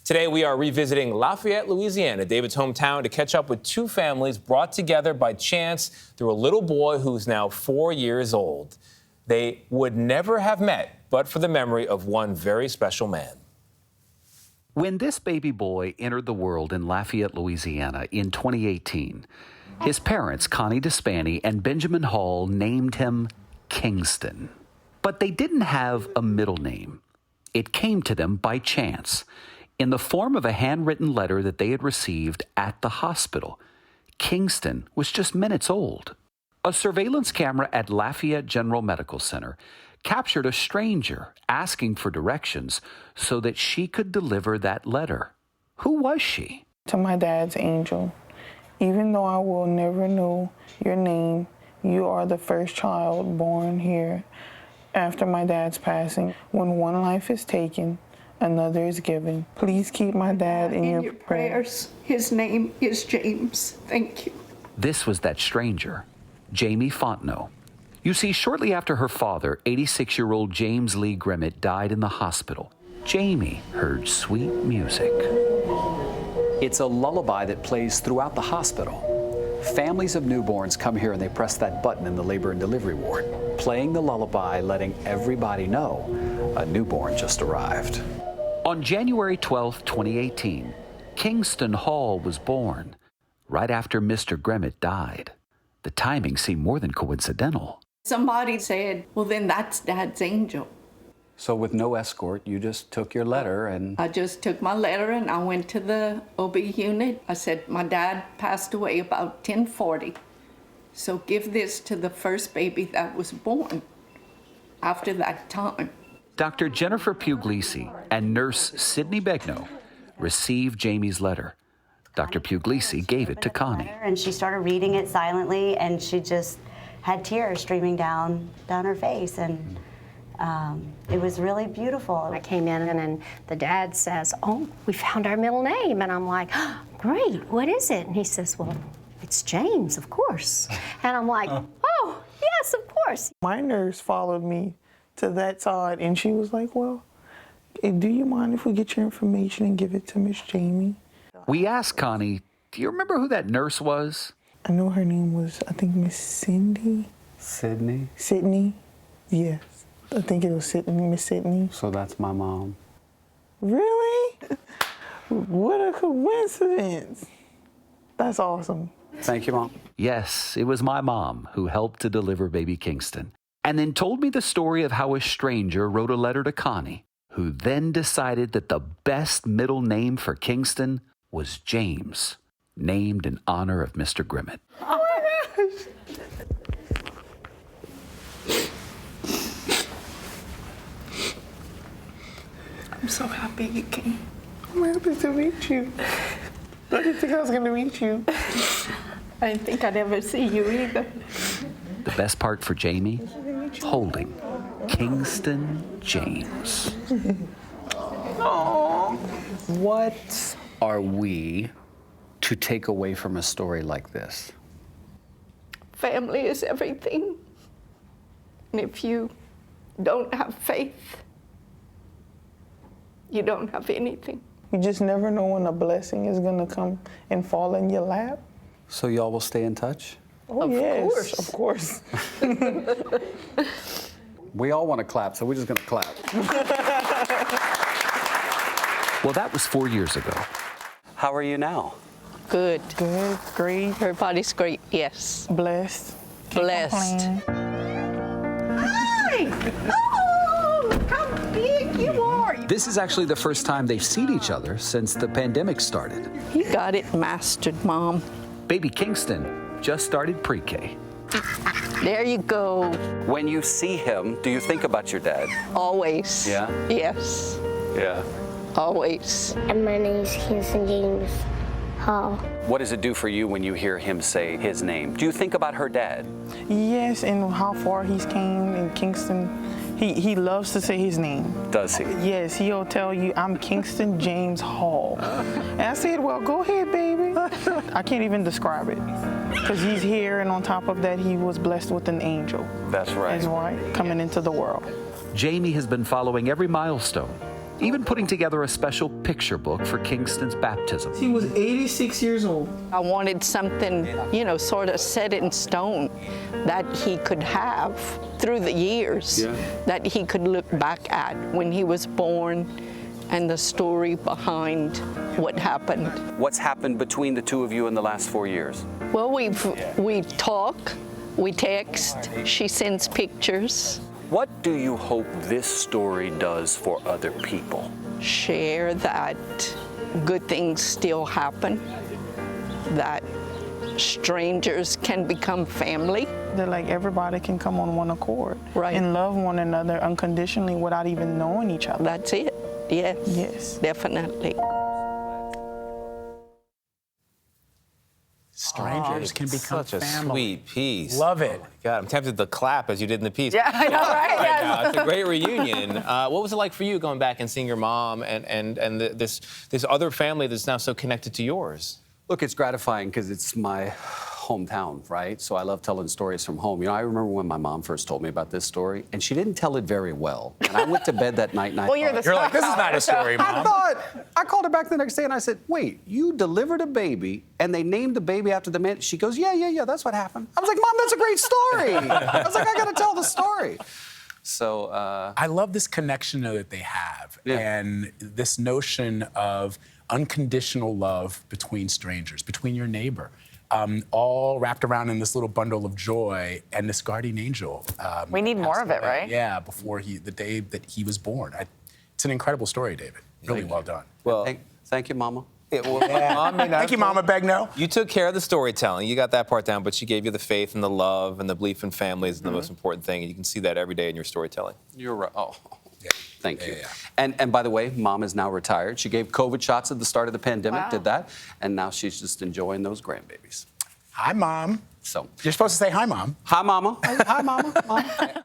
Today, we are revisiting Lafayette, Louisiana, David's hometown, to catch up with two families brought together by chance through a little boy who's now 4 years old. They would never have met but for the memory of one very special man. When this baby boy entered the world in Lafayette, Louisiana in 2018, his parents, Connie Despani and Benjamin Hall, named him Kingston. But they didn't have a middle name. It came to them by chance, in the form of a handwritten letter that they had received at the hospital. Kingston was just minutes old. A surveillance camera at Lafayette General Medical Center captured a stranger asking for directions so that she could deliver that letter. Who was she? To my dad's angel. Even though I will never know your name, you are the first child born here after my dad's passing. When one life is taken, another is given. Please keep my dad in your prayers. His name is James. Thank you. This was that stranger, Jamie Fontenot. You see, shortly after her father, 86-year-old James Lee Grimmett, died in the hospital, Jamie heard sweet music. It's a lullaby that plays throughout the hospital. Families of newborns come here and they press that button in the labor and delivery ward, playing the lullaby, letting everybody know a newborn just arrived. On January 12, 2018, Kingston Hall was born, right after Mr. Grimmett died. The timing seemed more than coincidental. Somebody said, well, then that's Dad's angel. So with no escort, you just took your letter and... I just took my letter and I went to the OB unit. I said, my dad passed away about 10:40. So give this to the first baby that was born after that time. Dr. Jennifer Puglisi and nurse Sydney Begnaud received Jamie's letter. Dr. Puglisi gave it to Connie. And she started reading it silently, and she just had tears streaming down her face, and it was really beautiful. I came in and the dad says, oh, we found our middle name. And I'm like, oh, great, what is it? And he says, well, it's James, of course. And I'm like, oh, yes, of course. My nurse followed me to that side, and she was like, well, do you mind if we get your information and give it to Miss Jamie? We asked Connie, do you remember who that nurse was? I know her name was, I think, Miss Cindy. Sydney? Sydney, yes. I think it was Miss Sydney. So that's my mom. Really? What a coincidence. That's awesome. Thank you, Mom. Yes, it was my mom who helped to deliver baby Kingston, and then told me the story of how a stranger wrote a letter to Connie, who then decided that the best middle name for Kingston was James, named in honor of Mr. Grimmett. Oh my gosh. I'm so happy you came. I'm happy to meet you. I didn't think I was going to meet you. I didn't think I'd ever see you either. The best part for Jamie? Holding Kingston James. Aww. What are we to take away from a story like this? Family is everything. And if you don't have faith, you don't have anything. You just never know when a blessing is going to come and fall in your lap. So y'all will stay in touch? Oh, Of yes, course. of course. We all want to clap, so we're just going to clap. Well, that was 4 years ago. How are you now? Good. Good, great, Everybody's great, yes. blessed. Can't Blessed. complain. Hi! Oh, how big you are! This is actually the first time they've seen each other since the pandemic started. You got it mastered, Mom. Baby Kingston just started pre-K. There you go. When you see him, do you think about your dad? Always. Yeah? Yes, Yeah. always. And my name is Kingston James Hall. What does it do for you when you hear him say his name? Do you think about her dad? Yes, and how far he's came in Kingston. He loves to say his name. Does he? Yes, he'll tell you, I'm Kingston James Hall. And I said, well, go ahead, baby. I can't even describe it. Because he's here, and on top of that, he was blessed with an angel. That's right. That's right, coming into the world. Jamie has been following every milestone, even putting together a special picture book for Kingston's baptism. He was 86 years old. I wanted something, sort of set in stone that he could have through the years, that he could look back at when he was born and the story behind what happened. What's happened between the two of you in the last 4 years? Well, we talk, we text, she sends pictures. What do you hope this story does for other people? Share that good things still happen, that strangers can become family. That like everybody can come on one accord Right. and love one another unconditionally without even knowing each other. That's it. Yes. Yes. Definitely. Strangers can become Such a family. sweet piece. Love it. God, I'm tempted to clap as you did in the piece. Yeah, I know, right? Right now. It's a great reunion. What was it like for you going back and seeing your mom and this other family that's now so connected to yours? Look, it's gratifying because it's my hometown, right? So I love telling stories from home. I remember when my mom first told me about this story, and she didn't tell it very well. And I went to bed that night and I Well, you're thought, the You're like, this is not a story, Mom. I called her back the next day and I said, wait, you delivered a baby and they named the baby after the man? She goes, yeah, that's what happened. I was like, Mom, that's a great story. I was like, I gotta tell the story. So, I love this connection that they have Yeah. and this notion of unconditional love between strangers, between your neighbor, all wrapped around in this little bundle of joy and this guardian angel. We need more of it, away, right? Yeah, before the day that he was born. It's an incredible story, David. Really well done. Well, thank you, Mama. Mom may not Thank you, Mama Begnaud. You took care of the storytelling. You got that part down, but she gave you the faith and the love and the belief in family is the most important thing. And you can see that every day in your storytelling. You're right. Oh, Yeah. thank you. Yeah. And by the way, Mom is now retired. She gave COVID shots at the start of the pandemic, Wow. did that, and now she's just enjoying those grandbabies. Hi, Mom. So, You're supposed to say hi, Mom. hi, Mama. Hi, Mama. Mama.